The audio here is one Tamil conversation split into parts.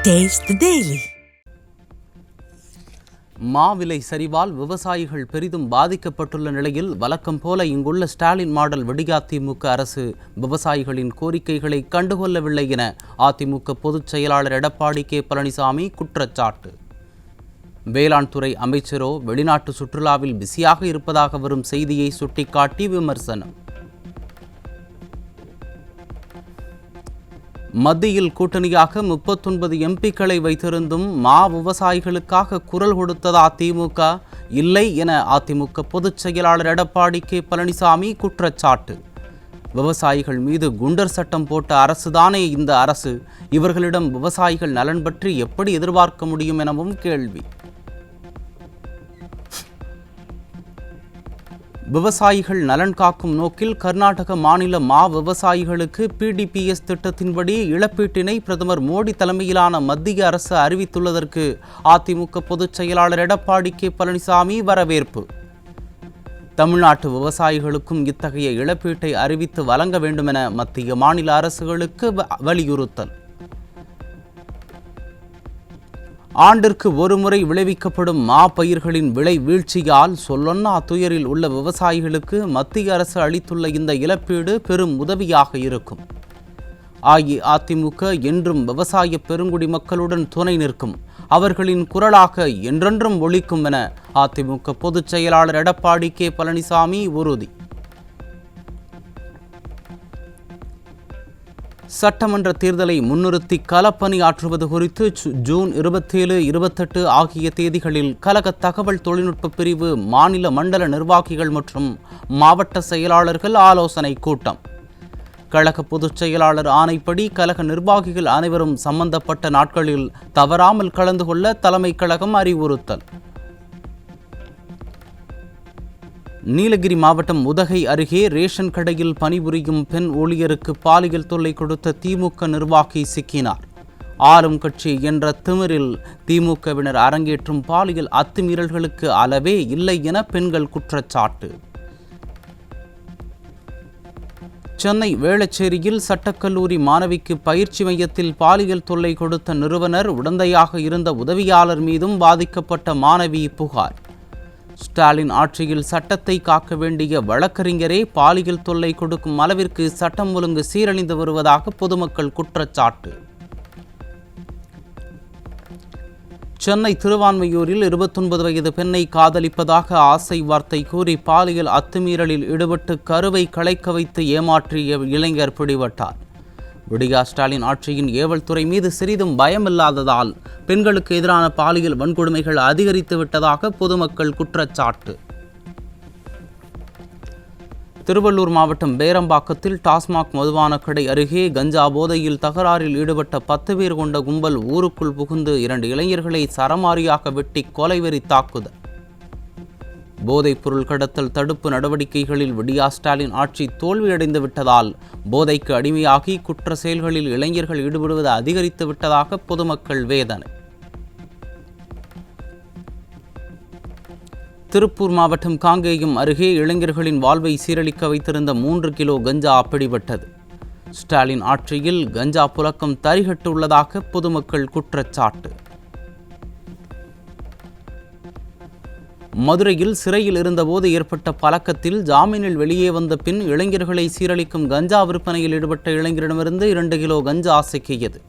Taste the Daily. மாவிலை சரிவால் விவசாயிகள் பெரிதும் பாதிக்கப்பட்டுள்ள நிலையில் வழக்கம் போல இங்குள்ள ஸ்டாலின் மாடல் அதிமுக அரசு விவசாயிகளின் கோரிக்கைகளை கண்டுகொள்ளவில்லை என அதிமுக பொதுச் செயலாளர் எடப்பாடி கே பழனிசாமி குற்றச்சாட்டு. வேளாண் துறை அமைச்சரோ வெளிநாட்டு சுற்றுலாவில் பிஸியாக இருப்பதாக வரும் செய்தியை சுட்டிக்காட்டி விமர்சனம். மத்தியில் கூட்டணியாக 39 எம்பிக்களை வைத்திருந்தும் விவசாயிகளுக்காக குரல் கொடுத்ததா திமுக? இல்லை என அதிமுக பொதுச் செயலாளர் எடப்பாடி கே பழனிசாமி குற்றச்சாட்டு. விவசாயிகள் மீது குண்டர் சட்டம் போட்ட அரசுதானே இந்த அரசு, இவர்களிடம் விவசாயிகள் நலன் பற்றி எப்படி எதிர்பார்க்க முடியும் எனவும் கேள்வி. விவசாயிகள் நலன் காக்கும் நோக்கில் கர்நாடக மாநில விவசாயிகளுக்கு PDPS திட்டத்தின்படி இழப்பீட்டினை பிரதமர் மோடி தலைமையிலான மத்திய அரசு அறிவித்துள்ளதற்கு அதிமுக பொதுச் செயலாளர் எடப்பாடி கே பழனிசாமி வரவேற்பு. தமிழ்நாட்டு விவசாயிகளுக்கும் இத்தகைய இழப்பீட்டை அறிவித்து வழங்க வேண்டுமென மத்திய மாநில அரசுகளுக்கு வலியுறுத்தல். ஆண்டிற்கு ஒருமுறை விளைவிக்கப்படும் பயிர்களின் விலை வீழ்ச்சியால் சொல்லொன்னா துயரில் உள்ள விவசாயிகளுக்கு மத்திய அரசு அளித்துள்ள இந்த இழப்பீடு பெரும் உதவியாக இருக்கும். அஇஅதிமுக என்றும் விவசாய பெருங்குடி மக்களுடன் துணை நிற்கும், அவர்களின் குரலாக என்றென்றும் ஒலிக்கும் என அதிமுக பொதுச் செயலாளர் எடப்பாடி கே பழனிசாமி உறுதி. சட்டமன்ற தேர்தலை முன்னிறுத்தி களப்பணியாற்றுவது குறித்து ஜூன் 27, 28 ஆகிய தேதிகளில் கழக தகவல் தொழில்நுட்ப பிரிவு மாநில மண்டல நிர்வாகிகள் மற்றும் மாவட்ட செயலாளர்கள் ஆலோசனை கூட்டம். கழக பொதுச் செயலாளர் ஆணைப்படி கழக நிர்வாகிகள் அனைவரும் சம்பந்தப்பட்ட நாட்களில் தவறாமல் கலந்து கொள்ள தலைமை கழகம் அறிவுறுத்தல். நீலகிரி மாவட்டம் உதகை அருகே ரேஷன் கடையில் பணிபுரியும் பெண் ஊழியருக்கு பாலியல் தொல்லை கொடுத்த திமுக நிர்வாகி சிக்கினார். ஆளும் கட்சி என்ற திமிரில் திமுகவினர் அரங்கேற்றும் பாலியல் அத்துமீறல்களுக்கு அளவே இல்லை என பெண்கள் குற்றச்சாட்டு. சென்னை வேளச்சேரியில் சட்டக்கல்லூரி மாணவிக்கு பயிற்சி மையத்தில் பாலியல் தொல்லை கொடுத்த நிறுவனர் உடந்தையாக இருந்த உதவியாளர் மீதும் பாதிக்கப்பட்ட மாணவி புகார். ஸ்டாலின் ஆட்சியில் சட்டத்தை காக்க வேண்டிய வழக்கறிஞரே பாலியல் தொல்லை கொடுக்கும் அளவிற்கு சட்டம் ஒழுங்கு சீரழிந்து வருவதாக பொதுமக்கள் குற்றச்சாட்டு. சென்னை திருவான்மையூரில் 29 வயது பெண்ணை காதலிப்பதாக ஆசை வார்த்தை கூறி பாலியல் அத்துமீறலில் ஈடுபட்டு கருவை களைக்க வைத்து ஏமாற்றிய இளைஞர் பிடிபட்டார். விடியா ஸ்டாலின் ஆட்சியின் ஏவல் துறை மீது சிறிதும் பயமில்லாததால் பெண்களுக்கு எதிரான பாலியல் வன்கொடுமைகள் அதிகரித்து விட்டதாக பொதுமக்கள் குற்றச்சாட்டு. திருவள்ளூர் மாவட்டம் பேரம்பாக்கத்தில் டாஸ்மாக் மதுபான கடை அருகே கஞ்சா போதையில் தகராறில் ஈடுபட்ட 10 பேர் கொண்ட கும்பல் ஊருக்குள் புகுந்து 2 இளைஞர்களை சரமாரியாக வெட்டி கொலைவெறி தாக்குதல். போதைப் பொருள் கடத்தல் தடுப்பு நடவடிக்கைகளில் விடியா ஸ்டாலின் ஆட்சி தோல்வியடைந்து விட்டதால் போதைக்கு அடிமையாகி குற்ற செயல்களில் இளைஞர்கள் ஈடுபடுவது அதிகரித்து விட்டதாக பொதுமக்கள் வேதனை. திருப்பூர் மாவட்டம் காங்கேயம் அருகே இளைஞர்களின் வாழ்வை சீரழிக்க வைத்திருந்த 3 கிலோ கஞ்சா பிடிபட்டது. ஸ்டாலின் ஆட்சியில் கஞ்சா புழக்கம் தரிகட்டுள்ளதாக பொதுமக்கள் குற்றச்சாட்டு. மதுரையில் சிறையில் இருந்தபோது ஏற்பட்ட பழக்கத்தில் ஜாமீனில் வெளியே வந்த பின் இளைஞர்களை சீரழிக்கும் கஞ்சா விற்பனையில் ஈடுபட்ட இளைஞரிடமிருந்து 2 கிலோ கஞ்சா சிக்கியது.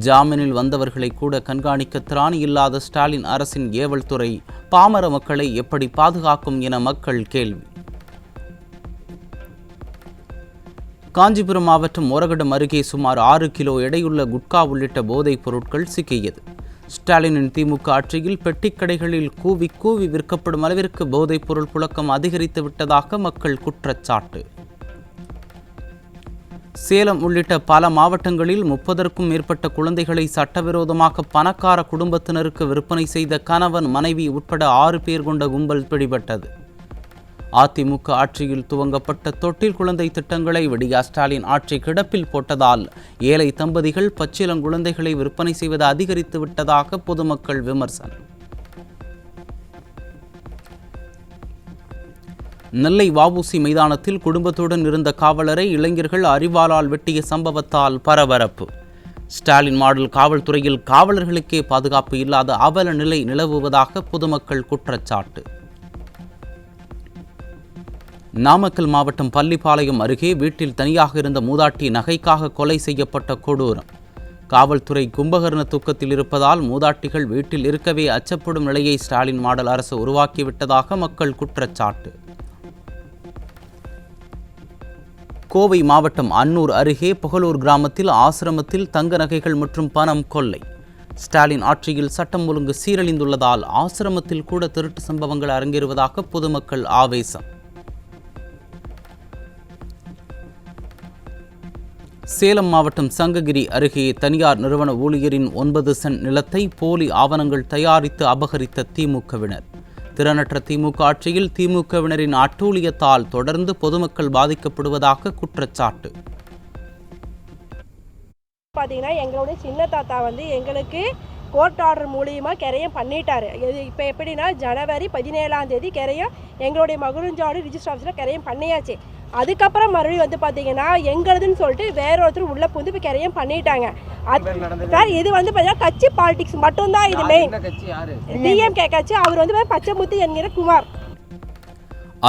ஜாமீனில் வந்தவர்களை கூட கண்காணிக்க திராணி இல்லாத ஸ்டாலின் அரசின் ஏவல் துறை பாமர மக்களை எப்படி பாதுகாக்கும் என மக்கள் கேள்வி. காஞ்சிபுரம் மாவட்டம் ஓரகடம் அருகே சுமார் 6 கிலோ எடையுள்ள குட்கா உள்ளிட்ட போதைப் பொருட்கள் சிக்கியது. ஸ்டாலினின் திமுக ஆட்சியில் பெட்டிக்கடைகளில் கூவி கூவி விற்கப்படும் அளவிற்கு போதைப் பொருள் புழக்கம் அதிகரித்து விட்டதாக மக்கள் குற்றச்சாட்டு. சேலம் உள்ளிட்ட பல மாவட்டங்களில் 30க்கும் மேற்பட்ட குழந்தைகளை சட்டவிரோதமாக பணக்கார குடும்பத்தினருக்கு விற்பனை செய்த கணவன், மனைவி உட்பட 6 பேர் கொண்ட கும்பல் பிடிபட்டது. அதிமுக ஆட்சியில் துவங்கப்பட்ட தொட்டில் குழந்தை திட்டங்களை விடியா ஸ்டாலின் ஆட்சி கிடப்பில் போட்டதால் ஏழை தம்பதிகள் பச்சிளங்குழந்தைகளை விற்பனை செய்வது அதிகரித்து விட்டதாக பொதுமக்கள் விமர்சனம். நெல்லை வஉசி மைதானத்தில் குடும்பத்துடன் இருந்த காவலரை இளைஞர்கள் அரிவாளால் வெட்டிய சம்பவத்தால் பரபரப்பு. ஸ்டாலின் மாடல் காவல்துறையில் காவலர்களுக்கே பாதுகாப்பு இல்லாத அவல நிலை நிலவுவதாக பொதுமக்கள் குற்றச்சாட்டு. நாமக்கல் மாவட்டம் பள்ளிப்பாளையம் அருகே வீட்டில் தனியாக இருந்த மூதாட்டி நகைக்காக கொலை செய்யப்பட்ட கொடூரம். காவல்துறை கும்பகர்ண தூக்கத்தில் இருப்பதால் மூதாட்டிகள் வீட்டில் இருக்கவே அச்சப்படும் நிலையை ஸ்டாலின் மாடல் அரசு உருவாக்கிவிட்டதாக மக்கள் குற்றச்சாட்டு. கோவை மாவட்டம் அன்னூர் அருகே புகழூர் கிராமத்தில் ஆசிரமத்தில் தங்க நகைகள் மற்றும் பணம் கொள்ளை. ஸ்டாலின் ஆட்சியில் சட்டம் ஒழுங்கு சீரழிந்துள்ளதால் ஆசிரமத்தில் கூட திருட்டு சம்பவங்கள் அரங்கேறுவதாக பொதுமக்கள் ஆவேசம். சேலம் மாவட்டம் சங்ககிரி அருகே தனியார் நிறுவன ஊழியரின் 9 சென்ட் நிலத்தை போலி ஆவணங்கள் தயாரித்து அபகரித்த திமுகவினர். திறனற்ற திமுக ஆட்சியில் திமுகவினரின் அட்டூழியத்தால் தொடர்ந்து பொதுமக்கள் பாதிக்கப்படுவதாக குற்றச்சாட்டு. பார்த்தீங்கன்னா எங்களுடைய சின்ன தாத்தா எங்களுக்கு கோர்ட் ஆர்டர் மூலியமாக கிரையம் பண்ணிட்டாரு. இப்போ எப்படின்னா ஜனவரி 17ஆம் தேதி கிரையம் எங்களுடைய மகுருஞ்சாடு ரிஜிஸ்டர் ஆஃபீஸில் கிரையம் பண்ணியாச்சு. அதுக்கப்புறம் மறுபடியும் பார்த்தீங்கன்னா எங்களுதுன்னு சொல்லிட்டு வேற ஒருத்தர் உள்ள புந்து இப்போ கிரையம் பண்ணிட்டாங்க. சார் இது பார்த்தீங்கன்னா கட்சி பாலிடிக்ஸ் மட்டும்தான். இது மெயின் டிஎம்கே கட்சி. அவர் பச்சைமுத்து என்கிற குமார்.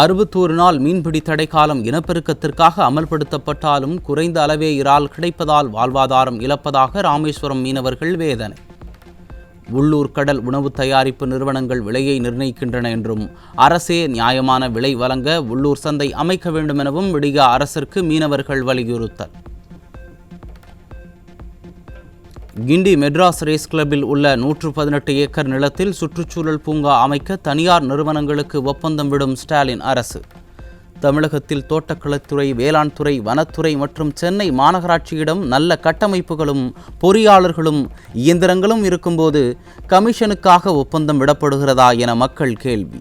61 நாள் மீன்பிடி தடைக்காலம் இனப்பெருக்கத்திற்காக அமல்படுத்தப்பட்டாலும் குறைந்த அளவே இறால் கிடைப்பதால் வாழ்வாதாரம் இழப்பதாக ராமேஸ்வரம் மீனவர்கள் வேதனை. உள்ளூர் கடல் உணவு தயாரிப்பு நிறுவனங்கள் விலையை நிர்ணயிக்கின்றன என்றும் அரசே நியாயமான விலை வழங்க உள்ளூர் சந்தை அமைக்க வேண்டும் எனவும் விடியா அரசிற்கு மீனவர்கள் வலியுறுத்தல். கிண்டி மெட்ராஸ் ரேஸ் கிளப்பில் உள்ள 118 ஏக்கர் நிலத்தில் சுற்றுச்சூழல் பூங்கா அமைக்க தனியார் நிறுவனங்களுக்கு ஒப்பந்தம் விடும் ஸ்டாலின் அரசு. தமிழகத்தில் தோட்டக்கலைத்துறை, வேளாண் துறை, வனத்துறை மற்றும் சென்னை மாநகராட்சியிடம் நல்ல கட்டமைப்புகளும் பொறியாளர்களும் இயந்திரங்களும் இருக்கும்போது கமிஷனுக்காக ஒப்பந்தம் விடப்படுகிறதா என மக்கள் கேள்வி.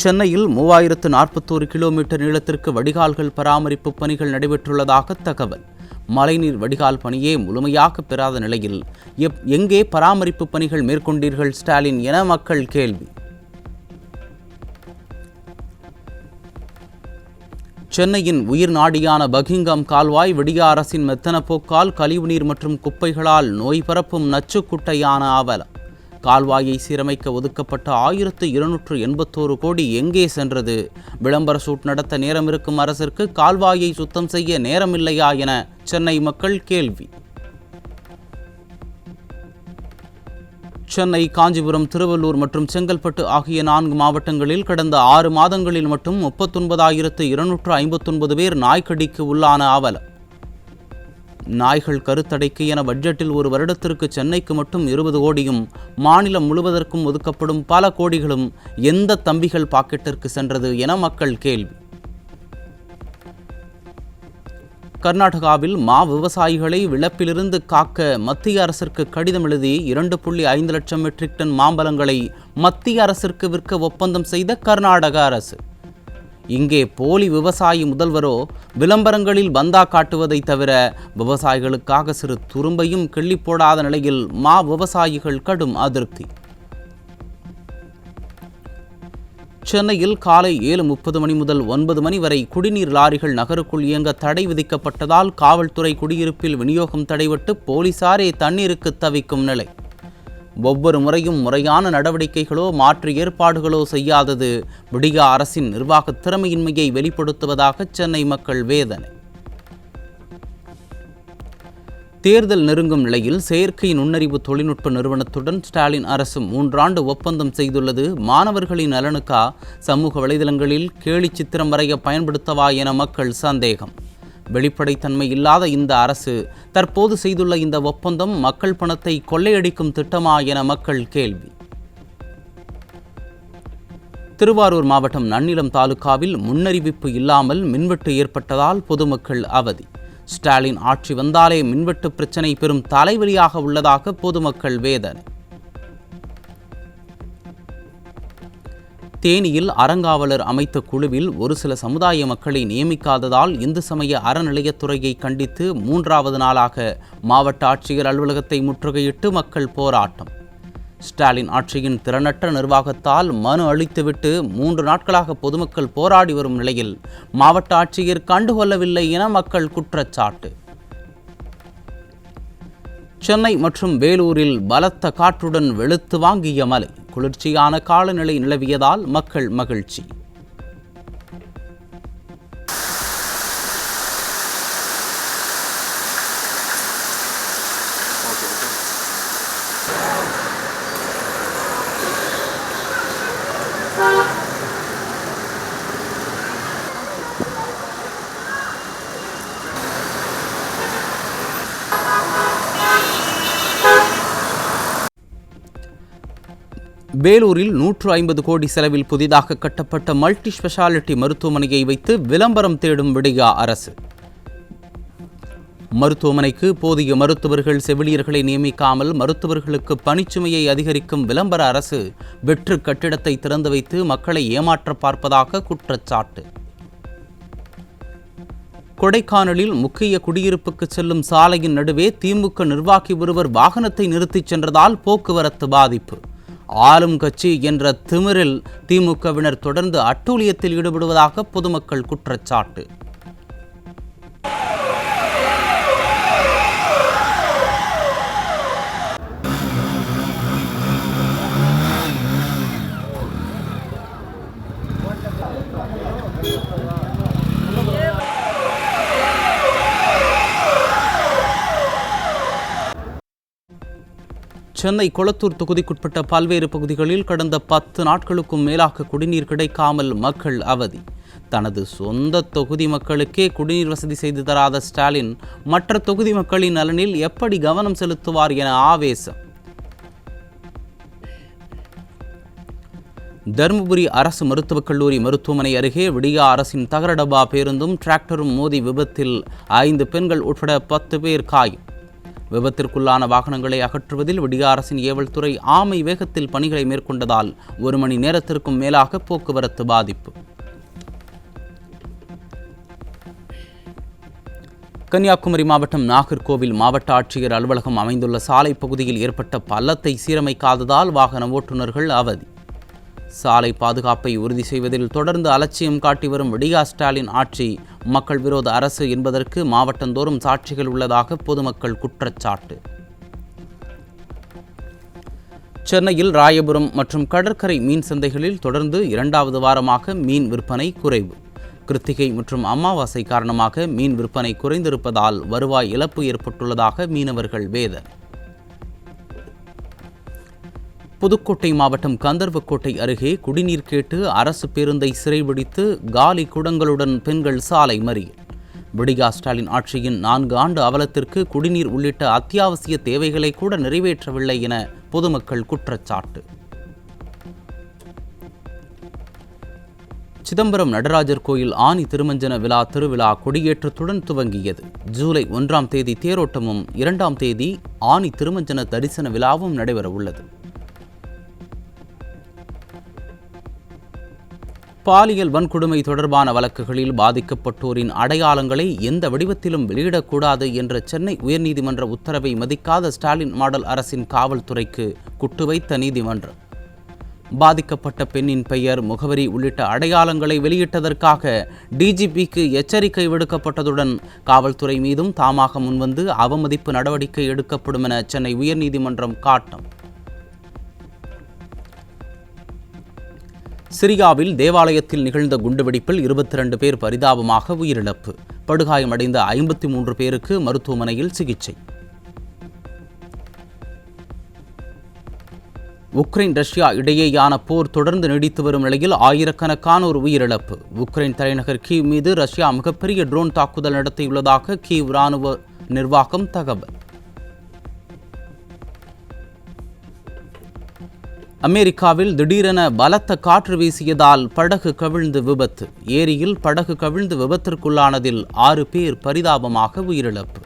சென்னையில் 3041 கிலோமீட்டர் நீளத்திற்கு வடிகால்கள் பராமரிப்பு பணிகள் நடைபெற்றுள்ளதாக தகவல். மழைநீர் வடிகால் பணியே முழுமையாக பெறாத நிலையில் எங்கே பராமரிப்பு பணிகள் மேற்கொண்டீர்கள் ஸ்டாலின் என மக்கள் கேள்வி. சென்னையின் உயிர் நாடியான பக்கிங்ஹாம் கால்வாய் விடியா அரசின் மெத்தன போக்கால் கழிவுநீர் மற்றும் குப்பைகளால் நோய் பரப்பும் நச்சுக்குட்டையான அவலம். கால்வாயை சீரமைக்க ஒதுக்கப்பட்ட 1281 கோடி எங்கே சென்றது? விளம்பர ஷூட் நடத்த நேரம் இருக்கும் அரசிற்கு கால்வாயை சுத்தம் செய்ய நேரமில்லையா என சென்னை மக்கள் கேள்வி. சென்னை, காஞ்சிபுரம், திருவள்ளூர் மற்றும் செங்கல்பட்டு ஆகிய 4 மாவட்டங்களில் கடந்த 6 மாதங்களில் மட்டும் 39,259 பேர் நாய்க்கடிக்கு உள்ளான அவலம். நாய்கள் கருத்தடைக்கு என பட்ஜெட்டில் ஒரு வருடத்திற்கு சென்னைக்கு மட்டும் 20 கோடியும் மாநிலம் முழுவதற்கும் ஒதுக்கப்படும் பல கோடிகளும் எந்த தம்பிகள் பாக்கெட்டிற்கு சென்றது என மக்கள் கேள்வி. கர்நாடகாவில் விவசாயிகளை விளப்பிலிருந்து காக்க மத்திய அரசிற்கு கடிதம் எழுதி 2.5 லட்சம் மெட்ரிக் டன் மாம்பழங்களை மத்திய அரசிற்கு விற்க ஒப்பந்தம் செய்த கர்நாடக அரசு. இங்கே போலி விவசாயி முதல்வரோ விளம்பரங்களில் பந்தா காட்டுவதை தவிர விவசாயிகளுக்காக சிறு துரும்பையும் கிள்ளி போடாத நிலையில் விவசாயிகள் கடும் அதிருப்தி. சென்னையில் காலை 7:30 மணி முதல் 9 மணி வரை குடிநீர் லாரிகள் நகருக்குள் இயங்க தடை விதிக்கப்பட்டதால் காவல்துறை குடியிருப்பில் விநியோகம் தடைபட்டு போலீசாரே தண்ணீருக்கு தவிக்கும் நிலை. ஒவ்வொரு முறையும் முறையான நடவடிக்கைகளோ மாற்று ஏற்பாடுகளோ செய்யாதது விடியா அரசின் நிர்வாக திறமையின்மையை வெளிப்படுத்துவதாக சென்னை மக்கள் வேதனை. தேர்தல் நெருங்கும் நிலையில் செயற்கை நுண்ணறிவு தொழில்நுட்ப நிறுவனத்துடன் ஸ்டாலின் அரசு 3 ஆண்டு ஒப்பந்தம் செய்துள்ளது மாணவர்களின் நலனுக்கா, சமூக வலைதளங்களில் கேலி சித்திரம் வரைய பயன்படுத்தவா என மக்கள் சந்தேகம். வெளிப்படைத்தன்மை இல்லாத இந்த அரசு தற்போது செய்துள்ள இந்த ஒப்பந்தம் மக்கள் பணத்தை கொள்ளையடிக்கும் திட்டமா என மக்கள் கேள்வி. திருவாரூர் மாவட்டம் நன்னிலம் தாலுகாவில் முன்னறிவிப்பு இல்லாமல் மின்வெட்டு ஏற்பட்டதால் பொதுமக்கள் அவதி. ஸ்டாலின் ஆட்சி வந்தாலே மின்வெட்டு பிரச்சினை பெரும் தலைவலியாக உள்ளதாக பொதுமக்கள் வேதனை. தேனியில் அறங்காவலர் அமைத்த குழுவில் ஒரு சில சமுதாய மக்களை நியமிக்காததால் இந்து சமய அறநிலையத்துறையை கண்டித்து 3வது நாளாக மாவட்ட ஆட்சியர் அலுவலகத்தை முற்றுகையிட்டு மக்கள் போராட்டம். ஸ்டாலின் ஆட்சியின் திறனற்ற நிர்வாகத்தால் மனு அளித்துவிட்டு 3 நாட்களாக பொதுமக்கள் போராடி வரும் நிலையில் மாவட்ட ஆட்சியர் கண்டுகொள்ளவில்லை என மக்கள் குற்றச்சாட்டு. சென்னை மற்றும் வேலூரில் பலத்த காற்றுடன் வெளுத்து வாங்கிய மழை, குளிர்ச்சியான காலநிலை நிலவியதால் மக்கள் மகிழ்ச்சி. வேலூரில் 150 கோடி செலவில் புதிதாக கட்டப்பட்ட மல்டி ஸ்பெஷாலிட்டி மருத்துவமனையை வைத்து விளம்பரம் தேடும் விடியா அரசு. மருத்துவமனைக்கு போதிய மருத்துவர்கள் செவிலியர்களை நியமிக்காமல் மருத்துவர்களுக்கு பணிச்சுமையை அதிகரிக்கும் விளம்பர அரசு வெற்று கட்டிடத்தை திறந்து வைத்து மக்களை ஏமாற்ற பார்ப்பதாக குற்றச்சாட்டு. கொடைக்கானலில் முக்கிய குடியிருப்புக்கு செல்லும் சாலையின் நடுவே திமுக நிர்வாகி ஒருவர் வாகனத்தை நிறுத்திச் சென்றதால் போக்குவரத்து பாதிப்பு. ஆளும் கட்சி என்ற திமிரில் திமுகவினர் தொடர்ந்து அட்டூழியத்தில் ஈடுபடுவதாக பொதுமக்கள் குற்றச்சாட்டு. சென்னை கொளத்தூர் தொகுதிக்குட்பட்ட பல்வேறு பகுதிகளில் கடந்த 10 நாட்களுக்கும் மேலாக குடிநீர் கிடைக்காமல் மக்கள் அவதி. தனது சொந்த தொகுதி மக்களுக்கே குடிநீர் வசதி செய்து தராத ஸ்டாலின் மற்ற தொகுதி மக்களின் நலனில் எப்படி கவனம் செலுத்துவார் என ஆவேசம். தருமபுரி அரசு மருத்துவக் கல்லூரி மருத்துவமனை அருகே விடியா அரசின் தகரடபா பேருந்தும் டிராக்டரும் மோதி விபத்தில் 5 பெண்கள் உட்பட 10 பேர் காயம். விபத்திற்குள்ளான வாகனங்களை அகற்றுவதில் விடியா அரசின் ஏவல் துறை ஆமை வேகத்தில் பணிகளை மேற்கொண்டதால் 1 மணி நேரத்திற்கும் மேலாக போக்குவரத்து பாதிப்பு. கன்னியாகுமரி மாவட்டம் நாகர்கோவில் மாவட்ட ஆட்சியர் அலுவலகம் அமைந்துள்ள சாலை பகுதியில் ஏற்பட்ட பள்ளத்தை சீரமைக்காததால் வாகன ஓட்டுநர்கள் அவதி. சாலை பாதுகாப்பை உறுதி செய்வதில் தொடர்ந்து அலட்சியம் காட்டி வரும் விடியா ஸ்டாலின் ஆட்சி மக்கள் விரோத அரசு என்பதற்கு மாவட்டந்தோறும் சாட்சிகள் உள்ளதாக பொதுமக்கள் குற்றச்சாட்டு. சென்னையில் ராயபுரம் மற்றும் கடற்கரை மீன் சந்தைகளில் தொடர்ந்து 2வது வாரமாக மீன் விற்பனை குறைவு. கிருத்திகை மற்றும் அமாவாசை காரணமாக மீன் விற்பனை குறைந்திருப்பதால் வருவாய் இழப்பு ஏற்பட்டுள்ளதாக மீனவர்கள் வேதனை. புதுக்கோட்டை மாவட்டம் கந்தர்வக்கோட்டை அருகே குடிநீர் கேட்டு அரசு பேருந்தை சிறைபிடித்து காலி குடங்களுடன் பெண்கள் சாலை மறியல். விடியா ஸ்டாலின் ஆட்சியின் 4 ஆண்டு அவலத்திற்கு குடிநீர் உள்ளிட்ட அத்தியாவசிய தேவைகளை கூட நிறைவேற்றவில்லை என பொதுமக்கள் குற்றச்சாட்டு. சிதம்பரம் நடராஜர் கோயில் ஆனி திருமஞ்சன விழா திருவிழா கொடியேற்றத்துடன் துவங்கியது. ஜூலை 1ஆம் தேதி தேரோட்டமும் 2ஆம் தேதி ஆனி திருமஞ்சன தரிசன விழாவும் நடைபெற உள்ளது. பாலியல் வன்கொடுமை தொடர்பான வழக்குகளில் பாதிக்கப்பட்டோரின் அடையாளங்களை எந்த வடிவத்திலும் வெளியிடக்கூடாது என்ற சென்னை உயர்நீதிமன்ற உத்தரவை மதிக்காத ஸ்டாலின் மாடல் அரசின் காவல்துறைக்கு குட்டு வைத்த நீதிமன்றம். பாதிக்கப்பட்ட பெண்ணின் பெயர், முகவரி உள்ளிட்ட அடையாளங்களை வெளியிட்டதற்காக டிஜிபிக்கு எச்சரிக்கை விடுக்கப்பட்டதுடன் காவல்துறை மீதும் தாமாக முன்வந்து அவமதிப்பு நடவடிக்கை எடுக்கப்படும் என சென்னை உயர்நீதிமன்றம் காட்டம். சிரியாவில் தேவாலயத்தில் நிகழ்ந்த குண்டுவெடிப்பில் 22 பேர் பரிதாபமாக உயிரிழப்பு. படுகாயமடைந்த 53 பேருக்கு மருத்துவமனையில் சிகிச்சை. உக்ரைன் ரஷ்யா இடையேயான போர் தொடர்ந்து நீடித்து வரும் நிலையில் ஆயிரக்கணக்கானோர் உயிரிழப்பு. உக்ரைன் தலைநகர் கீவ் மீது ரஷ்யா மிகப்பெரிய ட்ரோன் தாக்குதல் நடத்தியுள்ளதாக கீவ் இராணுவ நிர்வாகம் தகவல். அமெரிக்காவில் திடீரென பலத்த காற்று வீசியதால் படகு கவிழ்ந்து விபத்து. ஏரியில் படகு கவிழ்ந்து விபத்திற்குள்ளானதில் 6 பேர் பரிதாபமாக உயிரிழப்பு.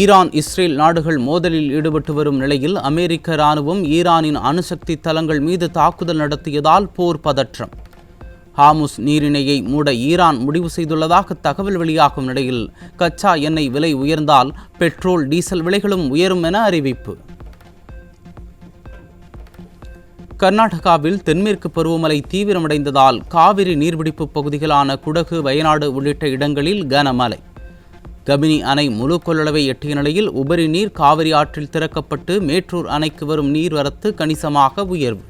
ஈரான் இஸ்ரேல் நாடுகள் மோதலில் ஈடுபட்டு வரும் நிலையில் அமெரிக்க இராணுவம் ஈரானின் அணுசக்தி தளங்கள் மீது தாக்குதல் நடத்தியதால் போர் பதற்றம். ஹார்முஸ் நீரிணையை மூட ஈரான் முடிவு செய்துள்ளதாக தகவல் வெளியாகும் நிலையில் கச்சா எண்ணெய் விலை உயர்ந்தால் பெட்ரோல் டீசல் விலைகளும் உயரும் என அறிவிப்பு. கர்நாடகாவில் தென்மேற்கு பருவமழை தீவிரமடைந்ததால் காவிரி நீர்பிடிப்பு பகுதிகளான குடகு, வயநாடு உள்ளிட்ட இடங்களில் கனமழை. கபினி அணை முழு கொள்ளளவை எட்டிய நிலையில் உபரி நீர் காவிரி ஆற்றில் திறக்கப்பட்டு மேட்டூர் அணைக்கு வரும் நீர்வரத்து கணிசமாக உயர்வு.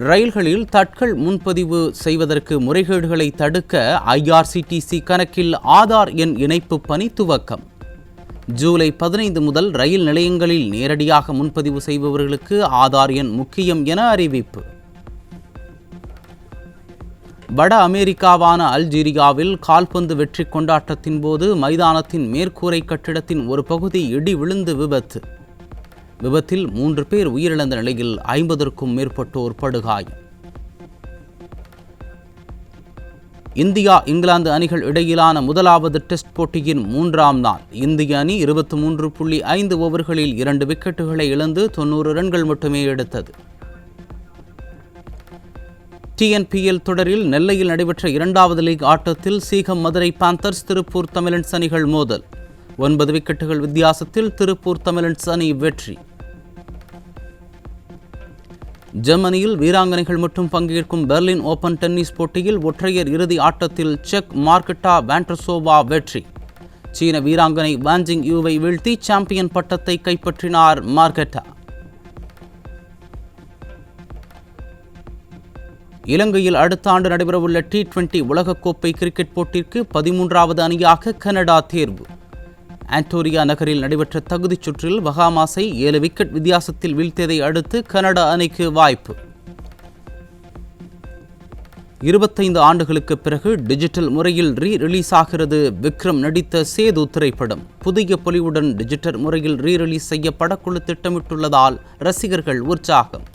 ரயில்களில் தட்கல் முன்பதிவு செய்வதற்கு முறைகேடுகளை தடுக்க IRCTC கணக்கில் ஆதார் எண் இணைப்பு பணி துவக்கம். ஜூலை 15 முதல் ரயில் நிலையங்களில் நேரடியாக முன்பதிவு செய்பவர்களுக்கு ஆதார் எண் முக்கியம் என அறிவிப்பு. வட அமெரிக்காவான அல்ஜீரியாவில் கால்பந்து வெற்றி கொண்டாட்டத்தின் போது மைதானத்தின் மேற்கூரை கட்டிடத்தின் ஒரு பகுதி இடி விழுந்து விபத்து. விபத்தில் 3 பேர் உயிரிழந்த நிலையில் 50க்கும் மேற்பட்டோர் படுகாயம். இந்தியா இங்கிலாந்து அணிகள் இடையிலான முதலாவது டெஸ்ட் போட்டியின் 3ஆம் நாள் இந்திய அணி 23.5 ஓவர்களில் 2 விக்கெட்டுகளை இழந்து 90 ரன்கள் மட்டுமே எடுத்தது. TNPL தொடரில் நெல்லையில் நடைபெற்ற 2வது லீக் ஆட்டத்தில் சீகம் மதுரை பாந்தர்ஸ் திருப்பூர் தமிழன்ஸ் அணிகள் மோதல். 9 விக்கெட்டுகள் வித்தியாசத்தில் திருப்பூர் தமிழன்ஸ் அணி வெற்றி. ஜெர்மனியில் வீராங்கனைகள் மட்டும் பங்கேற்கும் பெர்லின் ஓபன் டென்னிஸ் போட்டியில் ஒற்றையர் இறுதி ஆட்டத்தில் செக் மார்கெட்டா வாண்ட்ரசோவா வெற்றி. சீன வீராங்கனை வான்ஜிங் யூவை வீழ்த்தி சாம்பியன் பட்டத்தை கைப்பற்றினார் மார்கெட்டா. இலங்கையில் அடுத்த ஆண்டு நடைபெறவுள்ள T20 உலகக்கோப்பை கிரிக்கெட் போட்டிற்கு 13வது அணியாக கனடா தேர்வு. ஆண்டோரியா நகரில் நடைபெற்ற தகுதிச் சுற்றில் பஹாமாஸை 7 விக்கெட் வித்தியாசத்தில் வீழ்த்தியதை அடுத்து கனடா அணிக்கு வாய்ப்பு. 25 ஆண்டுகளுக்கு பிறகு டிஜிட்டல் முறையில் ரீ-ரிலீஸ் ஆகிறது விக்ரம் நடித்த சேது திரைப்படம். புதிய பொலிவுடன் டிஜிட்டல் முறையில் ரீ-ரிலீஸ் செய்ய படக்குழு திட்டமிட்டுள்ளதால் ரசிகர்கள் உற்சாகம்.